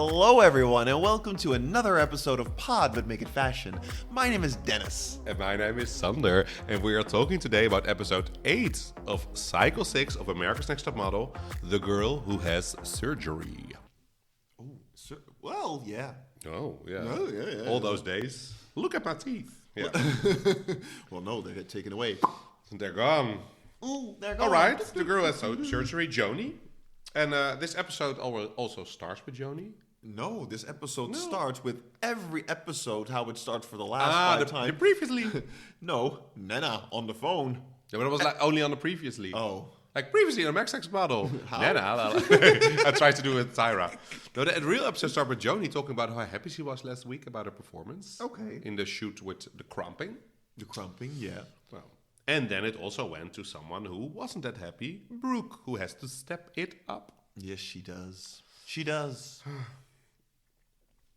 Hello everyone and welcome to another episode of Pod But Make It Fashion. My name is Dennis. And my name is Sander, and we are talking today about episode 8 of Cycle 6 of America's Next Top Model, The Girl Who Has Surgery. Well, yeah. Oh, yeah. Yeah. All those days. Look at my teeth. Yeah. Well, no, they get taken away. They're gone. Ooh, they're gone. All right, the girl has surgery, Joanie. And this episode also starts with Joanie. No, this episode starts with every episode how it starts for the last 5 times. Previously. No, Nnenna on the phone. Yeah, but it was like only on the previously. Oh. Like previously on America's Next Model. Nnenna. I tried to do it with Tyra. No, the real episode started with Joanie talking about how happy she was last week about her performance. Okay. In the shoot with the cramping. The cramping, yeah. Well, and then it also went to someone who wasn't that happy, Brooke, who has to step it up. Yes, she does. She does.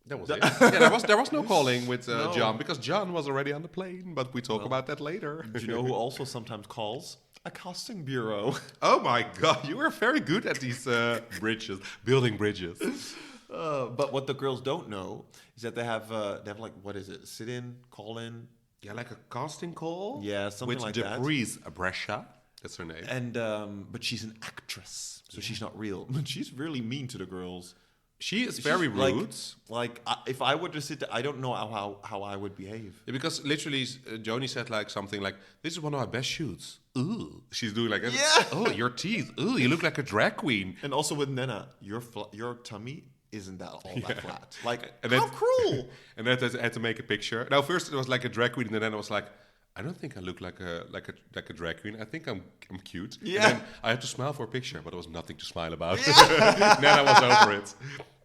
That was it. Yeah, there was no calling with No. John, because John was already on the plane, but we talk about that later. Do you know who also sometimes calls? A casting bureau. Oh my God, you are very good at these bridges, building bridges. But what the girls don't know is that they have like, what is it? Sit-in, call-in? Yeah, like a casting call? Yeah, something like that. With Debris Brescia, that's her name. And but she's an actress, so she's not real. But she's really mean to the girls. She is very She's rude. If I were to sit there, I don't know how I would behave. Yeah, because literally, Joanie said like something like, "This is one of our best shoots." Ooh, she's doing like, Yeah. "Oh, your teeth. Ooh, you look like a drag queen." And also with Nnenna, your tummy isn't that all that flat. Like, And how then- cruel! And then I had to make a picture. Now, first it was like a drag queen, and then I was like, "I don't think I look like a drag queen. I think I'm cute." Yeah. And then I had to smile for a picture, but there was nothing to smile about. Then I was over it.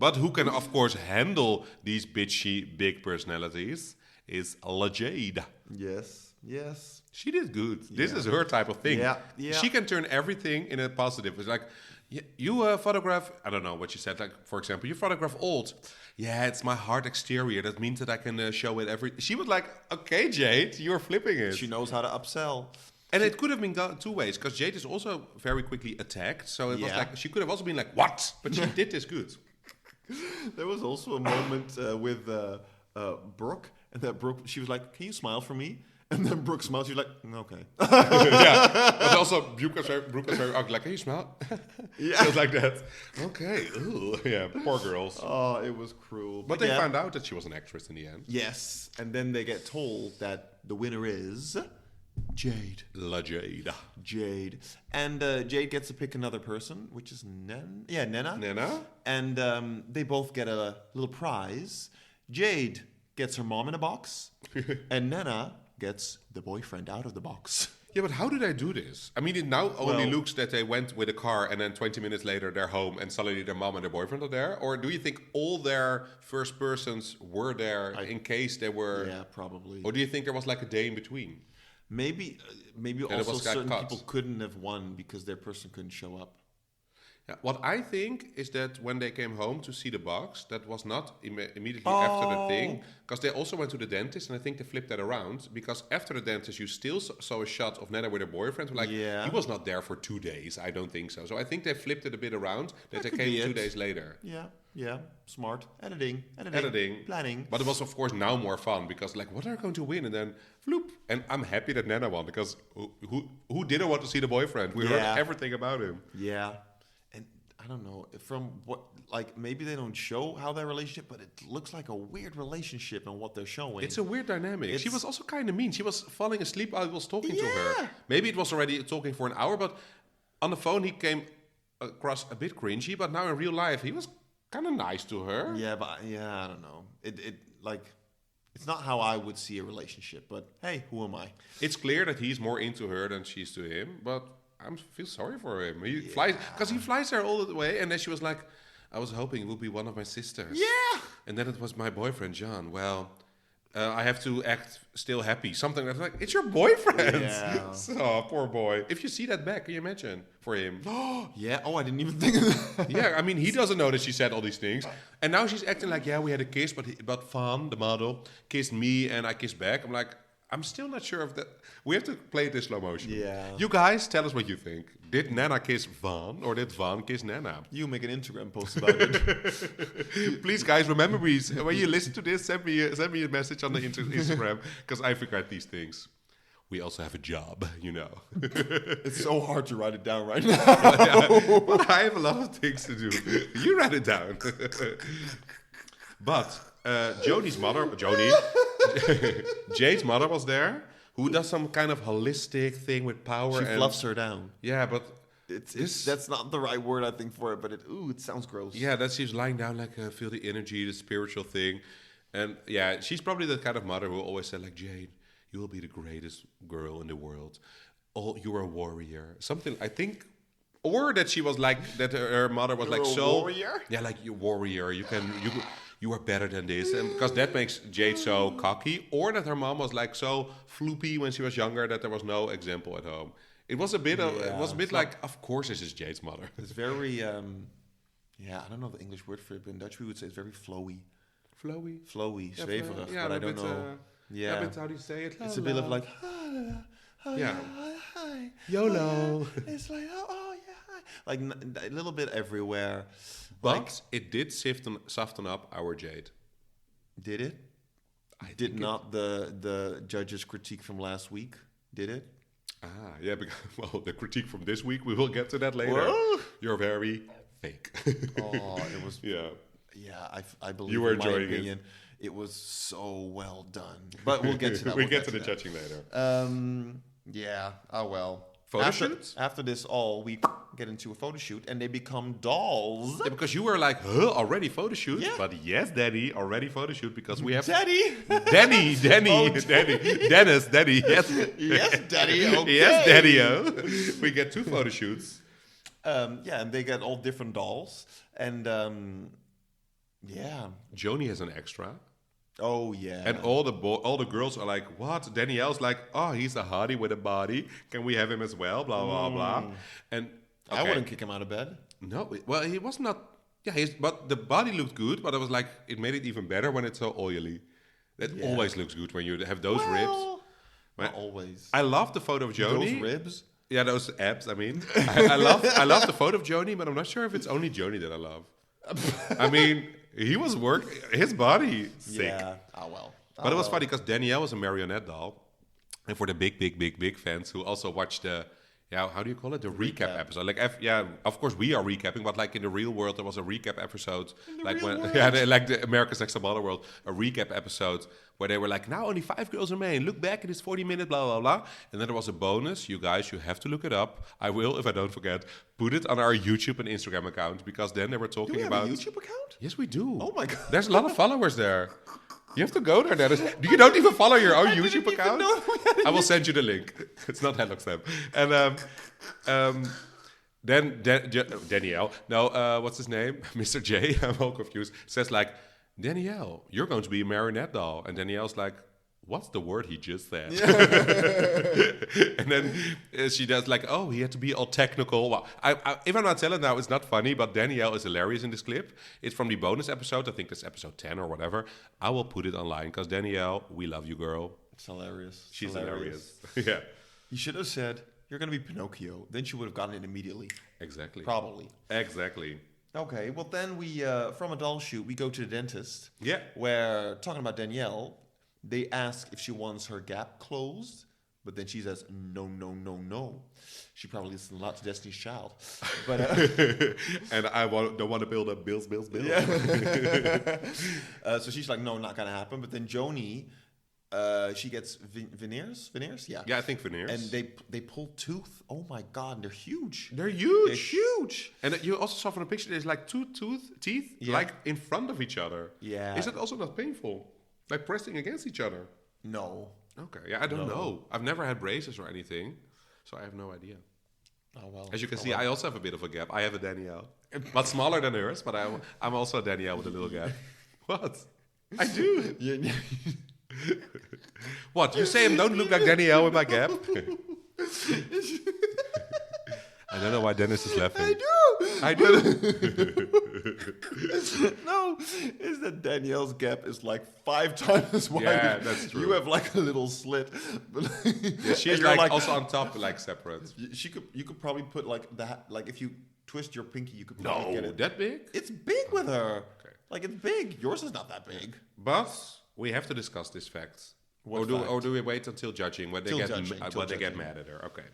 But who can, of course, handle these bitchy big personalities is Jade. Yes. She did good. This is her type of thing. Yeah. She can turn everything in a positive. It's like, you photograph, I don't know what she said. Like, for example, you photograph old. Yeah, it's my hard exterior. That means that I can show it every... She was like, okay, Jade, you're flipping it. She knows how to upsell. And it could have been gone 2 ways, because Jade is also very quickly attacked. So it was like, she could have also been like, what? But she did this good. There was also a moment with Brooke, and that Brooke, she was like, "Can you smile for me?" And then Brooke smiled. She was like, "Okay." Yeah. But also, Brooke was very ugly. Like, can you smile? Yeah. It was like that. Okay. Ooh. Yeah, poor girls. Oh, it was cruel. But they found out that she was an actress in the end. Yes, and then they get told that the winner is Jade. Jade. Jade. And Jade gets to pick another person, which is Nnenna. Nnenna? And they both get a little prize. Jade gets her mom in a box, and Nnenna gets the boyfriend out of the box. Yeah, but how do they do this? I mean, it now only looks that they went with a car and then 20 minutes later they're home and suddenly their mom and their boyfriend are there? Or do you think all their first persons were there in case they were... Yeah, probably. Or do you think there was like a day in between? Maybe it also was certain cut. people couldn't have won because their person couldn't show up. Yeah, what I think is that when they came home to see the box, that was not immediately after the thing, because they also went to the dentist, and I think they flipped that around, because after the dentist, you still saw a shot of Nnenna with her boyfriend. Like, he was not there for 2 days. I don't think so. So I think they flipped it a bit around, that they came 2 days later. Yeah. Smart. Editing. Planning. But it was, of course, now more fun, because, like, what are they going to win? And then, floop. And I'm happy that Nnenna won, because who didn't want to see the boyfriend? We heard everything about him. Yeah. I don't know, from what, like, maybe they don't show how their relationship, but it looks like a weird relationship in what they're showing. It's a weird dynamic. She was also kind of mean. She was falling asleep while I was talking to her. Maybe it was already talking for an hour, but on the phone he came across a bit cringy, but now in real life he was kind of nice to her. Yeah, but I don't know. It's not how I would see a relationship, but hey, who am I? It's clear that he's more into her than she's to him, but I feel sorry for him. He flies there all the way, and then she was like, I was hoping it would be one of my sisters. Yeah. And then it was my boyfriend, John. Well, I have to act still happy. Something that's like, it's your boyfriend. Yeah. Oh, poor boy. If you see that back, can you imagine for him? Yeah. Oh, I didn't even think of that. Yeah, I mean, he doesn't know that she said all these things. And now she's acting like, yeah, we had a kiss, but Van, the model, kissed me and I kissed back. I'm like, I'm still not sure if that... We have to play it in slow motion. Yeah. You guys, tell us what you think. Did Nnenna kiss Van or did Van kiss Nnenna? You make an Instagram post about it. Please, guys, remember me. When you listen to this, send me a message on the Instagram because I forget these things. We also have a job, you know. It's so hard to write it down right now. But I have a lot of things to do. You write it down. But Jade's mother was there, who does some kind of holistic thing with power. She fluffs her down. Yeah, but that's not the right word, I think, for it. But it sounds gross. Yeah, that she's lying down like feel the energy, the spiritual thing, and yeah, she's probably the kind of mother who always said like, Jade, you will be the greatest girl in the world. You're a warrior. Something, I think, or that she was like that. Her mother was like, so warrior. Yeah, like you warrior. You are better than this, and because that makes Jade so cocky. Or that her mom was like so floopy when she was younger that there was no example at home. It was a bit. Like, of course, this is Jade's mother. It's very. I don't know the English word for it, but in Dutch we would say it's very flowy. Flowy, yeah, zweverig, but I don't know. Yeah, but how do you say it? It's a bit of like, yeah, hi, YOLO. It's like, oh yeah, hi. Like a little bit everywhere. But it did soften up our Jade. Did it? Did not the judge's critique from last week? Did it? Yeah. Because, the critique from this week, we will get to that later. Whoa. You're very fake. It was. Yeah. Yeah, I believe. You were in my enjoying opinion, it was so well done. But we'll get to that. We'll get to the judging later. Yeah. Oh well. Photoshoots? After this all, we get into a photo shoot and they become dolls. Yeah, because you were like, already photo shoot? Yeah. But yes, Daddy, already photo shoot because we have... Daddy! Danny, Dennis, Daddy, yes. Yes, Daddy, okay. Yes, Daddy-o. We get 2 photo shoots. And they get all different dolls. And, Joanie has an extra. Oh, yeah. And all the girls are like, what? Danielle's like, oh, he's a hottie with a body. Can we have him as well? Blah, blah, blah. And okay. I wouldn't kick him out of bed. No, well, he was not... Yeah, but the body looked good, but it was like, it made it even better when it's so oily. That always looks good when you have those ribs. Not always. I love the photo of Joanie. Those ribs? Yeah, those abs, I mean. I love the photo of Joanie, but I'm not sure if it's only Joanie that I love. I mean... He was his body sick. Yeah. Oh, well. But it was funny because Danielle was a marionette doll. And for the big fans who also watched the, how do you call it? The recap episode. Like, of course we are recapping, but like in the real world, there was a recap episode. Like the America's Next Top Model world, a recap episode where they were like, now only 5 girls remain. Look back at this 40-minute blah, blah, blah. And then there was a bonus. You guys, you have to look it up. I will, if I don't forget, put it on our YouTube and Instagram account because then they were talking about... Do we have a YouTube account? Yes, we do. Oh my God. There's a lot of followers there. You have to go there, Dennis. You don't even follow your own YouTube account? I will send you the link. It's not Helloxam. And then Danielle, what's his name? Mr. J, I'm all confused, says like, Danielle, you're going to be a marionette doll. And Danielle's like, what's the word he just said? Yeah. And then she does like, oh, he had to be all technical. Well, if I'm not telling now, it's not funny, but Danielle is hilarious in this clip. It's from the bonus episode. I think that's episode 10 or whatever. I will put it online because Danielle, we love you, girl. It's hilarious. She's hilarious. Yeah. You should have said, you're going to be Pinocchio. Then she would have gotten it immediately. Exactly. Probably. Exactly. Okay, well then we, from a doll shoot, we go to the dentist. Yeah. Where, talking about Danielle, they ask if she wants her gap closed, but then she says, no. She probably listens a lot to Destiny's Child. But and I don't want to build up bills. Yeah. So she's like, no, not going to happen. But then Joanie, she gets veneers? Yeah. Yeah, I think veneers. And they pull tooth. Oh my God, they're huge. They're huge. And you also saw from the picture, there's like 2 teeth like in front of each other. Yeah. Is it also not painful? Like pressing against each other? No. Okay, yeah, I don't know. I've never had braces or anything, so I have no idea. Oh, well. As you can see, I also have a bit of a gap. I have a Danielle. But smaller than hers, but I'm also a Danielle with a little gap. What? I do. What? You say I don't look like Danielle with my gap? I don't know why Dennis is laughing. I do. I do. No, is that Danielle's gap is like 5 times as wide. Yeah, that's true. You have like a little slit. Yeah, she's you're like also on top, like separate. You could probably put like that. Like if you twist your pinky, you could probably get No, it. that big? It's big with her. Okay. Like it's big. Yours is not that big. But we have to discuss this fact. What Or fact? do we wait until judging when they Till get judging, till when they get judging. mad at her? Okay.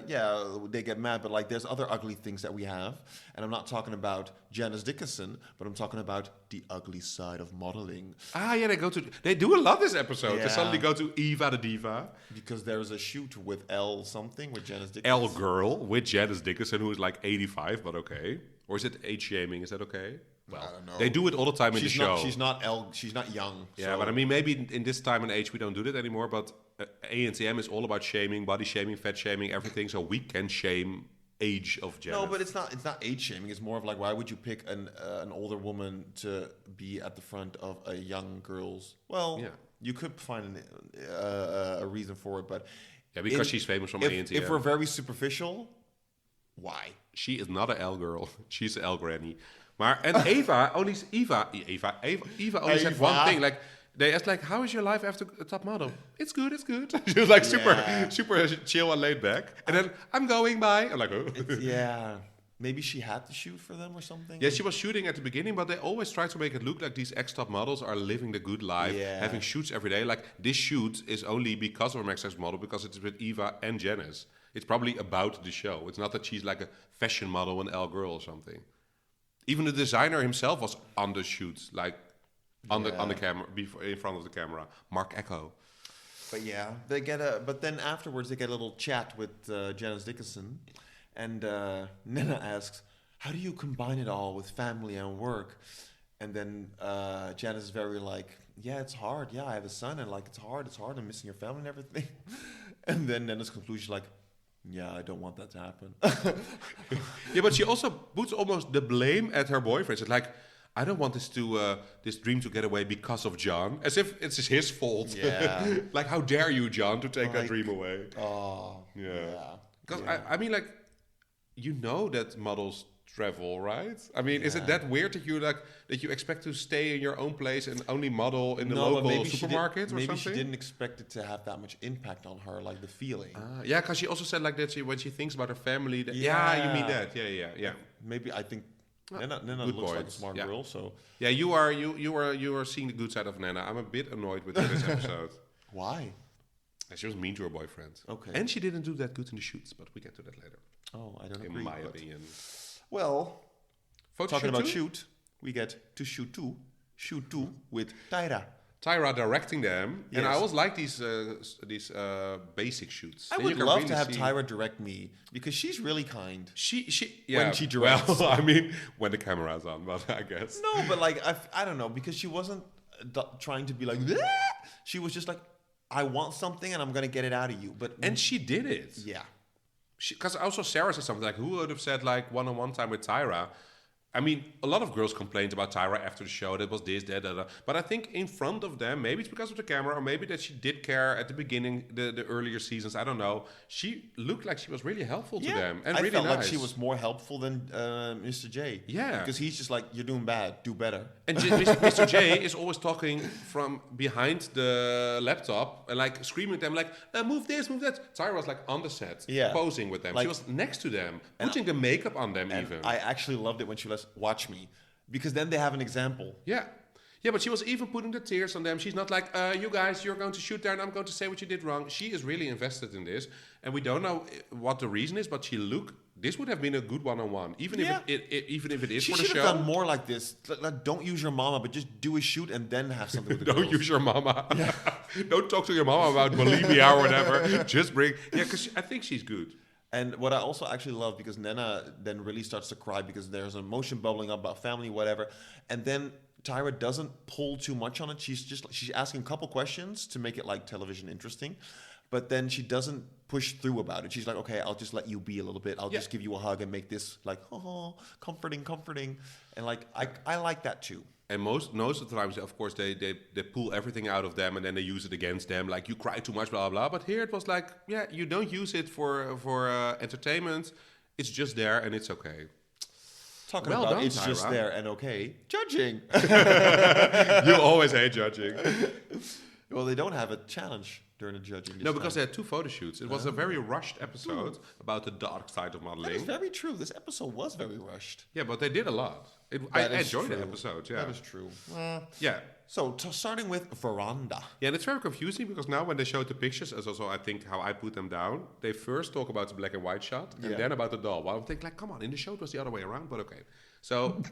Yeah, they get mad. But like, there's other ugly things that we have, and I'm not talking about Janice Dickinson, but I'm talking about the ugly side of modeling. Ah, yeah, they do a lot this episode. They Yeah. suddenly go to Eva the Diva, Because there's a shoot with L something with Janice Dickinson. L Girl with Janice Dickinson, who is like 85, but okay. Or is it age shaming? Is that okay? I don't know. They do it all the time in the show. She's not L. She's not young. Yeah, so- but I mean, maybe in this time and age we don't do that anymore. But A&TM is all about shaming, body shaming, fat shaming, everything. So we can shame age of Janice. No, but it's not. It's not age shaming. It's more of like, why would you pick an older woman to be at the front of a young girl's? Well, Yeah. you could find a reason for it, but Yeah, because she's famous from A&TM. If we're very superficial, why? She is not an L girl. She's an L granny. And Eva only said Eva. one thing. Like they asked, like, "How is your life after a top model?" It's good. It's good. She was like super chill and laid back. And then I'm going by. I'm like, oh. Yeah, maybe she had to shoot for them or something. Yeah, she was shooting at the beginning, but they always try to make it look like these ex-top models are living the good life, Yeah. having shoots every day. Like this shoot is only because of an ex model, because it's with Eva and Janice. It's probably about the show. It's not that she's like a fashion model, an L girl or something. Even the designer himself was on the shoot, like on the camera, in front of the camera. Mark Echo. But yeah, but then afterwards they get a little chat with Janice Dickinson, and Nnenna asks, "How do you combine it all with family and work?" And then Janice is very like, "Yeah, it's hard. Yeah, I have a son, and like it's hard. I'm missing your family and everything." And then Nnenna's conclusion is like, "Yeah, I don't want that to happen." Yeah, but she also puts almost the blame at her boyfriend. It's like, I don't want this dream to get away because of John, as if it's his fault. Yeah. Like, how dare you, John, to take that Like, dream away? Oh, Yeah. Because I mean, like, you know that models travel, right? I mean, is it Yeah. that weird that you expect to stay in your own place and only model in the No, but local maybe supermarket or maybe something? she didn't expect it to have that much impact on her, like the feeling. Yeah, because she also said like that when she thinks about her family. That, Yeah. you mean that? Yeah. Maybe I think Nnenna good looks like a point. smart Yeah. girl, so Yeah, you are seeing the good side of Nnenna. I'm a bit annoyed with this episode. why? She was mean to her boyfriend. Okay. And she didn't do that good in the shoots, but we get to that later. Oh, I don't In agree. my but- opinion. Well, Photoshoot talking about too? shoot, we get to shoot two with Tyra. Tyra directing them, and I Yes. always like these basic shoots. I Then would you can love really to have see- Tyra direct me because she's really kind. She When she directs. Well, I mean, when the camera's on, but I guess. No, but like I don't know, because she wasn't trying to be like, "Bleh!" She was just like, I want something and I'm gonna get it out of you. But And she did it. yeah, Because also Sarah said something like, who would have said like one-on-one time with Tyra? I mean, a lot of girls complained about Tyra after the show. That was this, that. But I think in front of them, maybe it's because of the camera, or maybe that she did care at the beginning, the earlier seasons. I don't know. She looked like she was really helpful to them and I really felt nice. like she was more helpful than Mr. J. Yeah. because he's just like, you're doing bad, do better. And Mr. J is always talking from behind the laptop and like screaming at them, like, move this, move that. Tyra was like on the set, Yeah. posing with them. Like- She was next to them, putting the makeup on them And even. I actually loved it when she was watch me, because then they have an example. Yeah. Yeah, but she was even putting the tears on them. She's not like, you guys, you're going to shoot there and I'm going to say what you did wrong. She is really invested in this. And we don't know what the reason is, but this would have been a good one-on-one. Even Yeah. if it is She for the should show. have done more like this. Like, don't use your mama, but just do a shoot and then have something with the Don't girls. use your mama. Don't talk to your mama about bulimia or whatever. Just bring... Yeah, because I think she's good. And what I also actually love, because Nnenna then really starts to cry because there's an emotion bubbling up about family, whatever. And then Tyra doesn't pull too much on it. She's asking a couple questions to make it like television interesting. But then she doesn't push through about it. She's like, okay, I'll just let you be a little bit. I'll just give you a hug and make this like, oh, comforting. And like, I like that too. And most of the times, of course, they pull everything out of them and then they use it against them. Like, you cry too much, blah, blah, blah. But here it was like, yeah, you don't use it for entertainment. It's just there and it's okay. Talking Well about done, it's just Tyra. there and okay. Judging. You always hate judging. Well, they don't have a challenge during the judging. No, because they had 2 photo shoots. It was a very rushed episode about the dark side of That is modeling. very true. This episode was very rushed. Yeah, but they did a lot. I That is enjoyed the true. episode. Yeah, That is true. yeah. So, starting with Veranda. Yeah, and it's very confusing because now when they showed the pictures, as also I think how I put them down, they first talk about the black and white shot and Yeah. then about the doll. Well, I think like, come on, in the show it was the other way around, but okay. So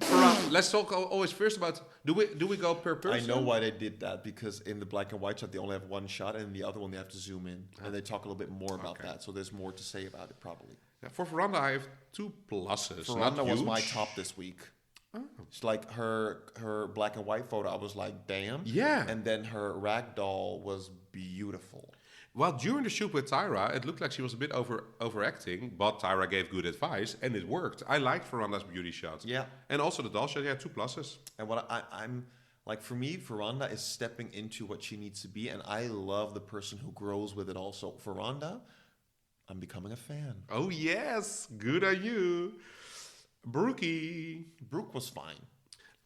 let's talk always first about do we go per person? I know why they did that, because in the black and white shot they only have one shot, and in the other one they have to zoom in, and they talk a little bit more about Okay. that. So there's more to say about it probably. Yeah, for Veranda, I have 2 pluses. Veranda not was huge. my top this week. Oh. It's like her black and white photo. I was like, damn. Yeah. And then her rag doll was beautiful. Well, during the shoot with Tyra, it looked like she was a bit overacting, but Tyra gave good advice, and it worked. I liked Veranda's beauty shot. Yeah. And also the doll shot, yeah, 2 pluses. And what I'm like, for me, Veranda is stepping into what she needs to be, and I love the person who grows with it also. Veranda, I'm becoming a fan. Oh, yes. Good on you. Brookie. Brooke was fine.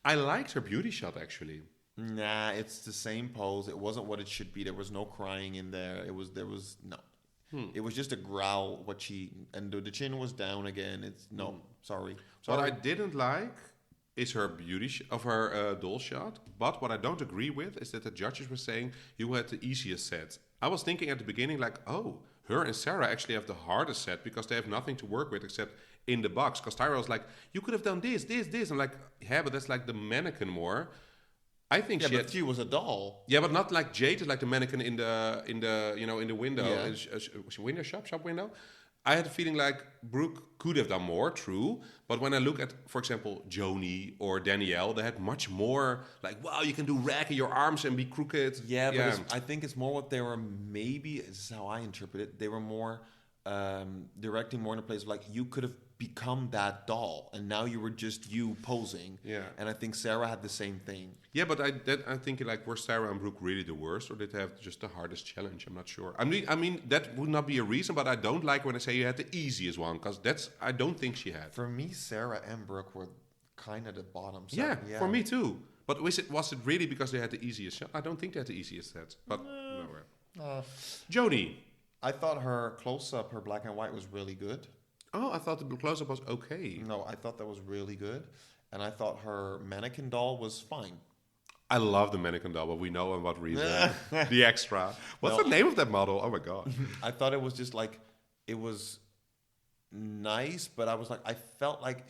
I liked her beauty shot, actually. Nah, it's the same pose. It wasn't what it should be. There was no crying in there. There was no. It was just a growl. And the chin was down again. It's no. Sorry. What I didn't like is her her doll shot. But what I don't agree with is that the judges were saying you had the easiest set. I was thinking at the beginning like, oh, her and Sarah actually have the hardest set because they have nothing to work with except in the box. Because Tyra was like, you could have done this. I'm like, yeah, but that's like the mannequin more. I think Yeah, she but had, she was a doll. yeah, but not like Jade is like the mannequin in the in the window, Yeah. window shop window. I had a feeling like Brooke could have done more, true. But when I look at, for example, Joanie or Danielle, they had much more like, wow, you can do rack in your arms and be crooked. Yeah, but I think it's more what they were, maybe, this is how I interpret it, they were more directing more in a place of like, you could have become that doll, and now you were just you posing. Yeah. And I think Sarah had the same thing. Yeah, but I think like, were Sarah and Brooke really the worst, or did they have just the hardest challenge? I'm not sure. I mean that would not be a reason, but I don't like when I say you had the easiest one, because I don't think she had. For me, Sarah and Brooke were kind of the bottom. So, Yeah, for me too. But was it really because they had the easiest shot? I don't think they had the easiest set. But nowhere. Joanie. I thought her close-up, her black and white was really good. Oh, I thought the close-up was okay. No, I thought that was really good. And I thought her mannequin doll was fine. I love the mannequin doll, but we know on what reason. The extra. What's the name of that model? Oh my god. I thought it was just like, it was nice, but I was like, I felt like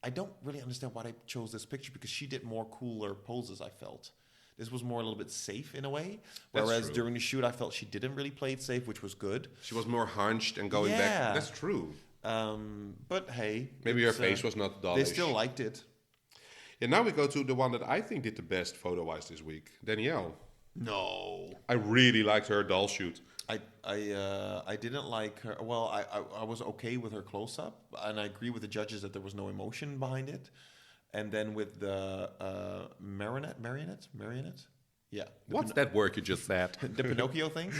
I don't really understand why they chose this picture, because she did more cooler poses, I felt. This was more a little bit safe in a way. That's Whereas true. during the shoot, I felt she didn't really play it safe, which was good. She was more hunched and going Yeah. back. That's true. But hey. Maybe her it's, face was not dollish. They still liked it. And now we go to the one that I think did the best photo-wise this week. Danielle. No. I really liked her doll shoot. I didn't like her. Well, I was okay with her close-up, and I agree with the judges that there was no emotion behind it. And then with the marionette? Yeah. What's that word you just said? The Pinocchio thing?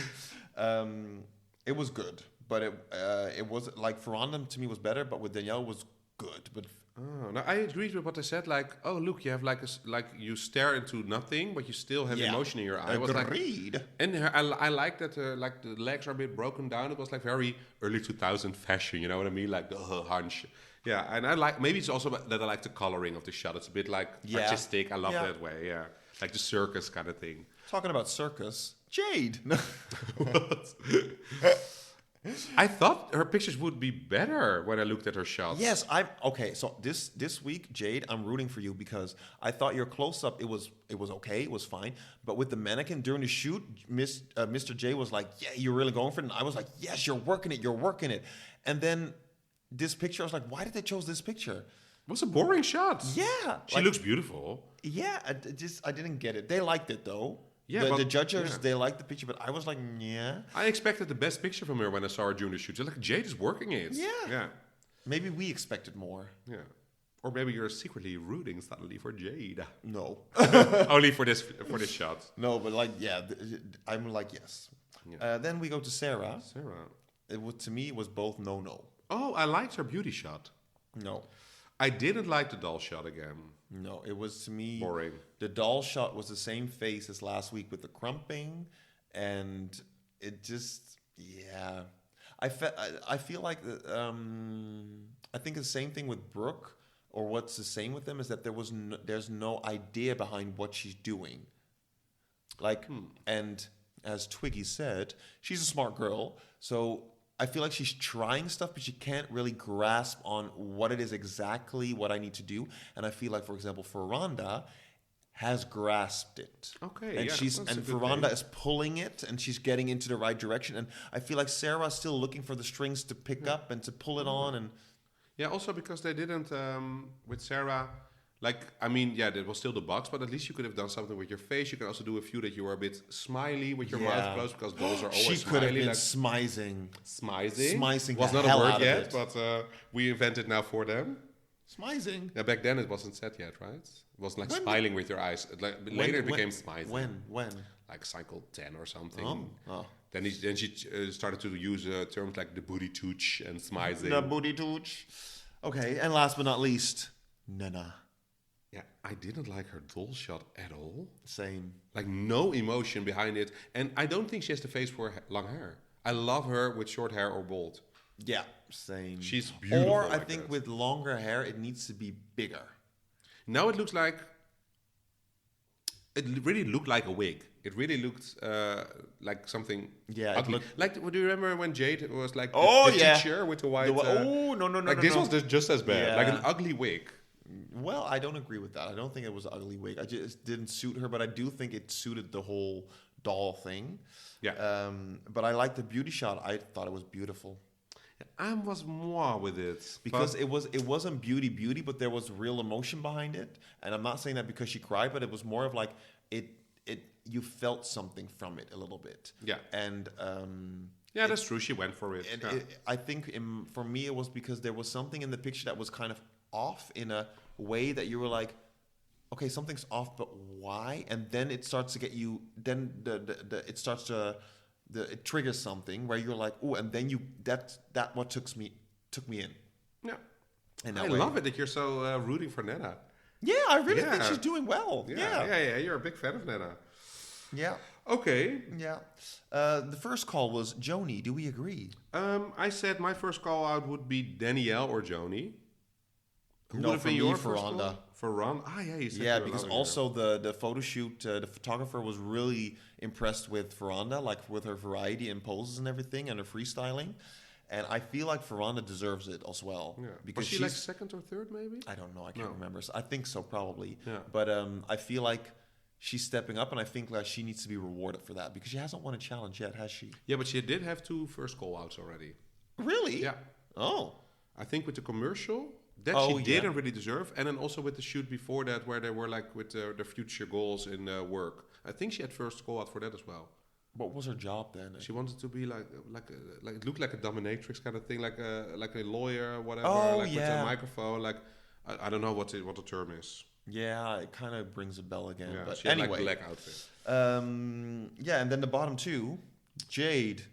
It was good. But it was like, Veranda to me was better, but with Danielle was good. But Oh, now I agreed with what they said. Like, oh look, you have like you stare into nothing, but you still have emotion in your eye. It was like, agreed. and I like that. Like the legs are a bit broken down. It was like very early 2000 fashion. You know what I mean? Like the hunch. Yeah, and I like, maybe it's also that I like the coloring of the shot. It's a bit like artistic. I love that way. Yeah, like the circus kind of thing. Talking about circus, Jade. What? I thought her pictures would be better when I looked at her shots. Yes, I'm okay. So this week, Jade, I'm rooting for you, because I thought your close up, it was okay, it was fine. But with the mannequin during the shoot, Mr. J was like, "Yeah, you're really going for it." And I was like, "Yes, you're working it." And then this picture, I was like, "Why did they choose this picture?" It was a boring shot. Yeah, She looks beautiful. Yeah, I didn't get it. They liked it though. Yeah, the judges, they liked the picture, but I was like, yeah. I expected the best picture from her when I saw her during the shoot. Like, Jade is working it. Yeah. Maybe we expected more. Yeah. Or maybe you're secretly rooting suddenly for Jade. No. Only for this shot. No, but like, yeah, I'm like, yes. Yeah. Then we go to Sarah. Sarah. To me, it was both no. Oh, I liked her beauty shot. No. I didn't like the doll shot again. No, it was to me Boring. The doll shot was the same face as last week with the crumping, and it just I feel like I think the same thing with Brooke, or what's the same with them is that there's no idea behind what she's doing. Like, and as Twiggy said, she's a smart girl, so I feel like she's trying stuff, but she can't really grasp on what it is exactly what I need to do. And I feel like, for example, Ferranda has grasped it. Okay, and Ferranda is pulling it, and she's getting into the right direction. And I feel like Sarah's still looking for the strings to pick up and to pull it on. And yeah, also because they didn't with Sarah. Like, I mean, yeah, that was still the box, but at least you could have done something with your face. You can also do a few that you were a bit smiley with your mouth closed, because those are always smiley. She could have been smizing. Smizing? Smizing was the not hell a word out of yet, it. but we invented now for them. Smizing. Yeah, back then it wasn't said yet, right? It was like smiling with your eyes. Later it became smizing. When? Like cycle 10 or something. Oh. Then she started to use terms like the booty tooch and smizing. The booty tooch. Okay, and last but not least, Nnenna. Yeah, I didn't like her doll shot at all. Same. Like, no emotion behind it. And I don't think she has the face for long hair. I love her with short hair or bald. Yeah, same. She's beautiful. Or I think with longer hair, it needs to be bigger. Now it looks like... It really looked like a wig. It really looked like something ugly. Like, do you remember when Jade was like the teacher with the white... no. Like, this was just as bad. Like an ugly wig. Well, I don't agree with that. I don't think it was an ugly wig. I just didn't suit her, but I do think it suited the whole doll thing. Yeah. But I liked the beauty shot. I thought it was beautiful. I was more with it. Because it wasn't beauty, but there was real emotion behind it. And I'm not saying that because she cried, but it was more of like you felt something from it a little bit. Yeah. And yeah, that's true. She went for it. I think for me it was because there was something in the picture that was kind of off in a way that you were like, okay, something's off, but why? And then it starts to get you. Then it triggers something where you're like, oh, and then that what took me in. Yeah, and I love it that you're so rooting for Nnenna. Yeah, I really think she's doing well. Yeah. You're a big fan of Nnenna. Yeah. Okay. Yeah. The first call was Joanie. Do we agree? I said my first call out would be Danielle or Joanie. Who no, would have for been me, your Ferranda. Ferranda? Ah, yeah, you said yeah, because also the photo shoot, the photographer was really impressed with Ferranda, like with her variety and poses and everything, and her freestyling. And I feel like Ferranda deserves it as well. Yeah. Because was she like second or third, maybe? I don't know. I can't remember. I think so, probably. Yeah. But I feel like she's stepping up, and I think like she needs to be rewarded for that because she hasn't won a challenge yet, has she? Yeah, but she did have 2 first call outs already. Really? Yeah. Oh. I think with the commercial that she didn't really deserve, and then also with the shoot before that where they were like with their future goals in work. I think she had first call out for that as well. What was her job then? She wanted to be like it looked like a dominatrix kind of thing, like a lawyer, whatever. Oh, with a microphone. Like I don't know what the term is. Yeah, it kind of brings a bell again. Yeah, but she had anyway, like black outfit. Yeah, and then the bottom 2, Jade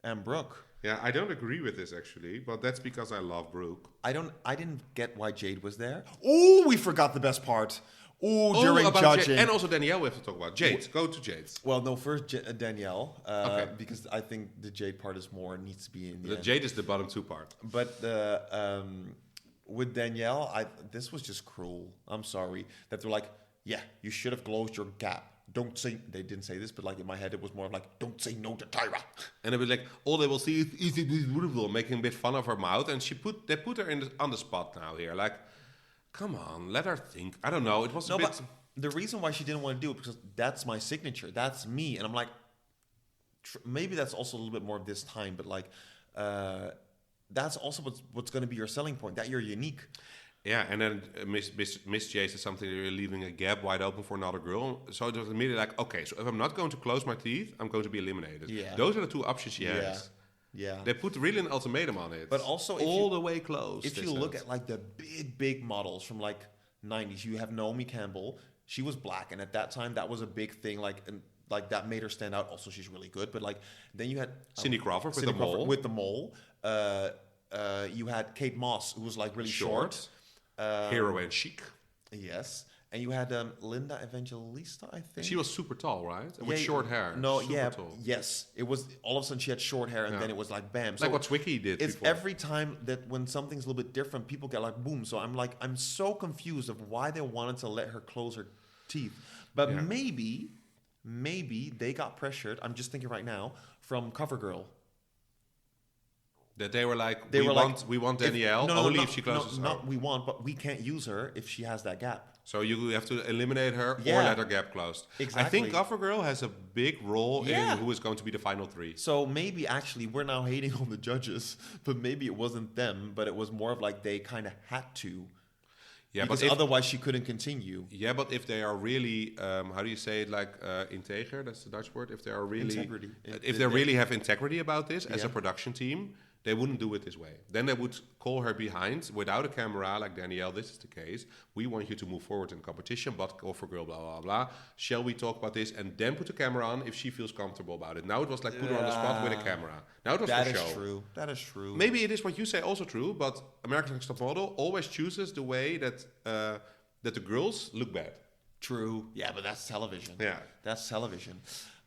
and Brooke. Yeah, I don't agree with this actually, but that's because I love Brooke. I didn't get why Jade was there. Oh, we forgot the best part. During judging. Jade. And also Danielle we have to talk about. Jade, go to Jade. Well, no, first Danielle, because I think the Jade part is needs to be in the end. Jade is the bottom 2 part. But with Danielle, this was just cruel. I'm sorry. That they're like, yeah, you should have closed your gap. Don't say, they didn't say this, but like in my head it was more like, don't say no to Tyra. And it was like, all they will see is beautiful, making a bit fun of her mouth. And they put her on the spot now here. Like, come on, let her think. I don't know. It was a bit... But the reason why she didn't want to do it because that's my signature. That's me. And I'm like, maybe that's also a little bit more of this time, but like, that's also what's going to be your selling point, that you're unique. Yeah, and then Miss J said something, you're leaving a gap wide open for another girl. So it was immediately like, okay, so if I'm not going to close my teeth, I'm going to be eliminated. Yeah. Those are the 2 options she has. Yeah. They put really an ultimatum on it. But also all the way closed. If you look at like the big models from like 90s, you have Naomi Campbell. She was black, and at that time that was a big thing. Like that made her stand out. Also, she's really good. But like then you had Cindy Crawford with the mole. you had Kate Moss, who was like really short. Hero and chic. Yes. And you had Linda Evangelista, I think. She was super tall, right? With short hair. No, super tall. Yes. It was, all of a sudden she had short hair and then it was like bam. So like what Twiggy did it's before. every time that when something's a little bit different, people get like boom. So I'm so confused of why they wanted to let her close her teeth. But maybe they got pressured, I'm just thinking right now, from CoverGirl. That they were like, we want Danielle only if she closes her. Not we want, but we can't use her if she has that gap. So you have to eliminate her or let her gap closed. Exactly. I think CoverGirl has a big role in who is going to be the final 3. So maybe actually we're now hating on the judges, but maybe it wasn't them, but it was more of like they kind of had to. Yeah, because otherwise she couldn't continue. Yeah, but if they are really, how do you say it, like integer, that's the Dutch word, if they are really... Integrity. If they really have integrity about this as a production team, they wouldn't do it this way. Then they would call her behind without a camera, like Danielle, this is the case. We want you to move forward in competition, but CoverGirl, blah, blah, blah. Shall we talk about this? And then put the camera on if she feels comfortable about it. Now it was like put her on the spot with a camera. Now it was for show. That is true. That is true. Maybe it is what you say also true, but American Next Top Model always chooses the way that the girls look bad. True. Yeah, but that's television. Yeah. That's television.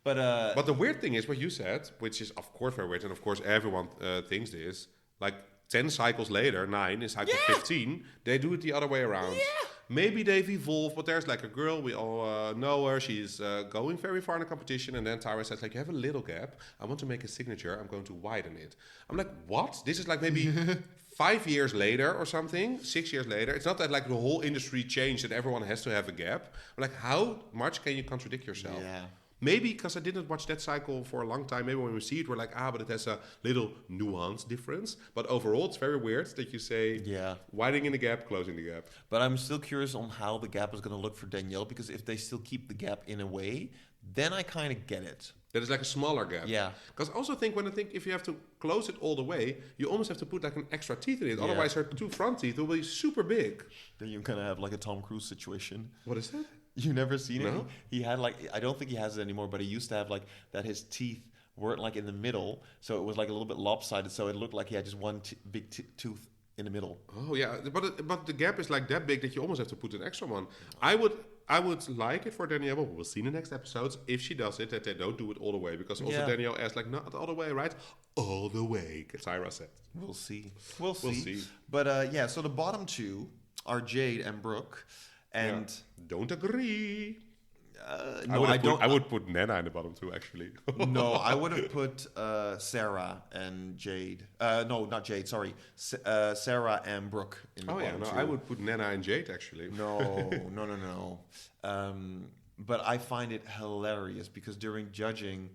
But the weird thing is what you said, which is of course very weird, and of course everyone thinks this, like 10 cycles later, 9 in cycle 15, they do it the other way around. Yeah. Maybe they've evolved, but there's like a girl, we all know her, she's going very far in the competition, and then Tyra says like, you have a little gap, I want to make a signature, I'm going to widen it. I'm like, what? This is like maybe 5 years later or something, 6 years later. It's not that like the whole industry changed and everyone has to have a gap. I'm like, how much can you contradict yourself? Yeah. Maybe because I didn't watch that cycle for a long time. Maybe when we see it, we're like, but it has a little nuance difference. But overall, it's very weird that you say widening the gap, closing the gap. But I'm still curious on how the gap is going to look for Danielle, because if they still keep the gap in a way, then I kind of get it. That is like a smaller gap. Yeah. Because I also think if you have to close it all the way, you almost have to put like an extra teeth in it. Yeah. Otherwise, her 2 front teeth will be super big. Then you're going to have like a Tom Cruise situation. What is that? You never seen it? No? He had like, I don't think he has it anymore, but he used to have like that his teeth weren't like in the middle, so it was like a little bit lopsided, so it looked like he had just one big tooth in the middle. Oh yeah, but the gap is like that big that you almost have to put an extra one. I would like it for Danielle, but we'll see in the next episodes if she does it, that they don't do it all the way, because also Danielle asked like, not all the way, right? All the way, Tyra said. We'll see. We'll see. But so the bottom 2 are Jade and Brooke. And don't agree. No, I would put Nnenna in the bottom 2, actually. No, I would have put Sarah and Jade. No, not Jade. Sorry, Sarah and Brooke in the bottom 2. I would put Nnenna and Jade actually. No. But I find it hilarious because during judging,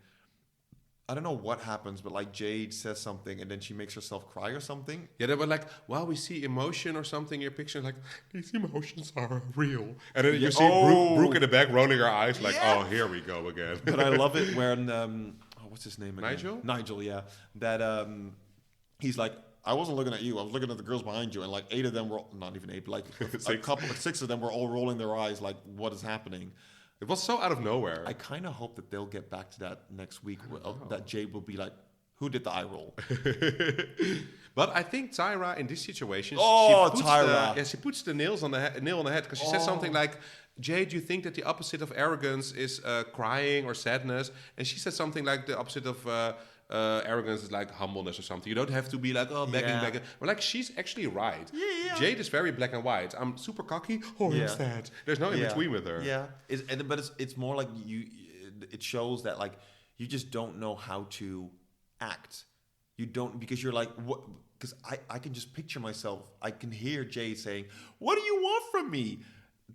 I don't know what happens, but like Jade says something and then she makes herself cry or something. Yeah, they were like, wow, we see emotion or something in your picture. Like, these emotions are real. And then you see Brooke in the back rolling her eyes like, oh, here we go again. But I love it when, what's his name again? Nigel? Nigel, yeah. That he's like, I wasn't looking at you. I was looking at the girls behind you. And like 8 of them were, not even 8, but like 6 of them were all rolling their eyes like, what is happening? It was so out of nowhere. I kind of hope that they'll get back to that next week, that Jade will be like, who did the eye roll? But I think Tyra, in this situation, she puts the nail on the head, because she says something like, Jade, you think that the opposite of arrogance is crying or sadness? And she said something like the opposite of arrogance is like humbleness or something. You don't have to be like, begging. Well, like, she's actually right. Yeah. Jade is very black and white. I'm super cocky. I'm sad. There's no in between with her. Yeah. But it's more like it shows that like you just don't know how to act. You don't, because you're like, what? Because I can just picture myself. I can hear Jade saying, "What do you want from me?"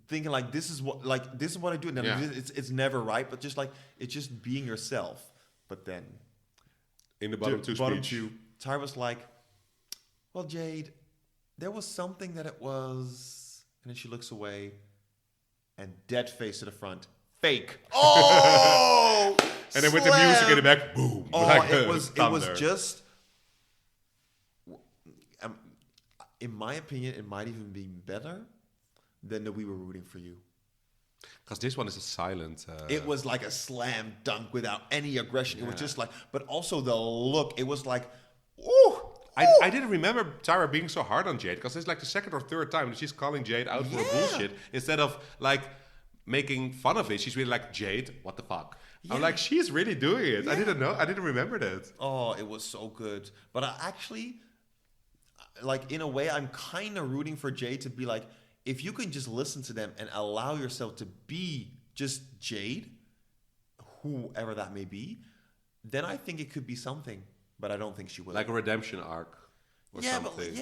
Thinking like this is what I do. And then it's never right, but just like it's just being yourself. But then in the bottom 2 speech, Tyra was like, well, Jade, there was something that it was, and then she looks away, and dead face to the front, fake. Oh, and then with the music in the back, boom. Oh, like it was just. In my opinion, it might even be better than that we were rooting for you. Because this one is a silent... It was like a slam dunk without any aggression. Yeah. It was just like... But also the look, it was like... Ooh! I didn't remember Tyra being so hard on Jade because it's like the second or third time that she's calling Jade out for bullshit instead of like making fun of it. She's really like, Jade, what the fuck? I'm like, she's really doing it. I didn't know. I didn't remember that. Oh, it was so good. But I actually, like, in a way, I'm kind of rooting for Jade to be like, if you can just listen to them and allow yourself to be just Jade, whoever that may be, then I think it could be something. But I don't think she will. Like a redemption arc or something.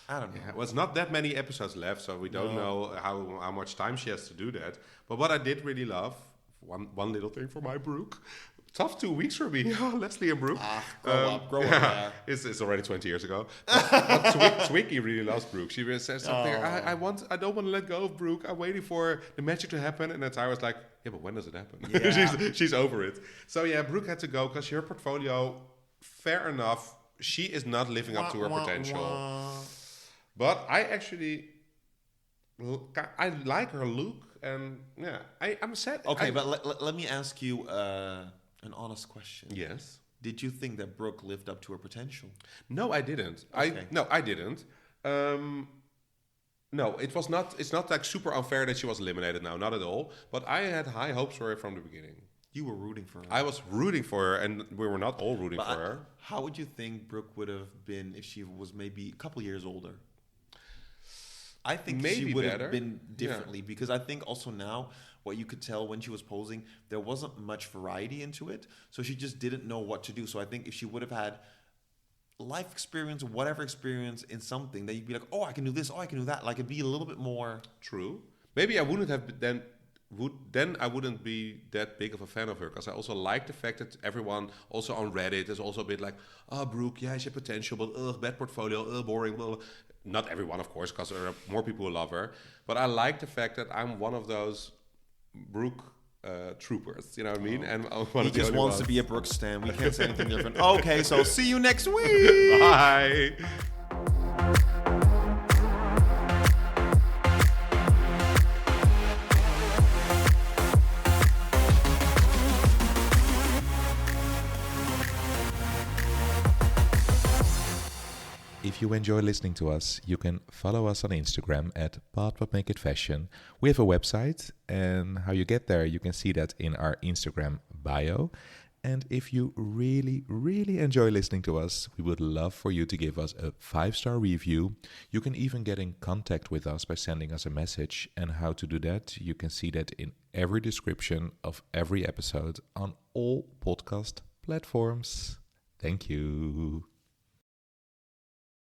I don't know. Yeah, well, it's not that many episodes left, so we don't know how much time she has to do that. But what I did really love, one little thing for my Brooke. Tough 2 weeks for me. Leslie and Brooke. Grow up. Yeah. It's already 20 years ago. But Twiggy really loves Brooke. She really says something. I don't want to let go of Brooke. I'm waiting for the magic to happen. And then Tyra's like, yeah, but when does it happen? Yeah. she's over it. So yeah, Brooke had to go because her portfolio, fair enough, she is not living up to her potential. But I actually, I like her look. And yeah, I'm sad. Okay, but let me ask you an honest question. Yes. Did you think that Brooke lived up to her potential? No, I didn't. Okay. I didn't. No, it was not. It's not like super unfair that she was eliminated now. Not at all. But I had high hopes for her from the beginning. You were rooting for her. I was rooting for her, and we were not all rooting for her. How would you think Brooke would have been if she was maybe a couple years older? I think maybe she would better. have been differently because I think also now what you could tell when she was posing, there wasn't much variety into it. So she just didn't know what to do. So I think if she would have had life experience, whatever experience in something, that you'd be like, oh, I can do this, oh, I can do that. Like it'd be a little bit more true. Maybe I wouldn't have then I wouldn't be that big of a fan of her because I also like the fact that everyone also on Reddit is also a bit like, oh, Brooke, yeah, she has potential, but bad portfolio, boring, blah. Not everyone, of course, because there are more people who love her. But I like the fact that I'm one of those Brooke troopers. You know what I mean? And he just wants to be a Brooke stan. We can't say anything different. Okay, so see you next week. Bye. If you enjoy listening to us, you can follow us on Instagram at @ButWhatMakeItFashion. We have a website, and how you get there, you can see that in our Instagram bio. And if you really, really enjoy listening to us, we would love for you to give us a 5-star review. You can even get in contact with us by sending us a message. And how to do that, you can see that in every description of every episode on all podcast platforms. Thank you.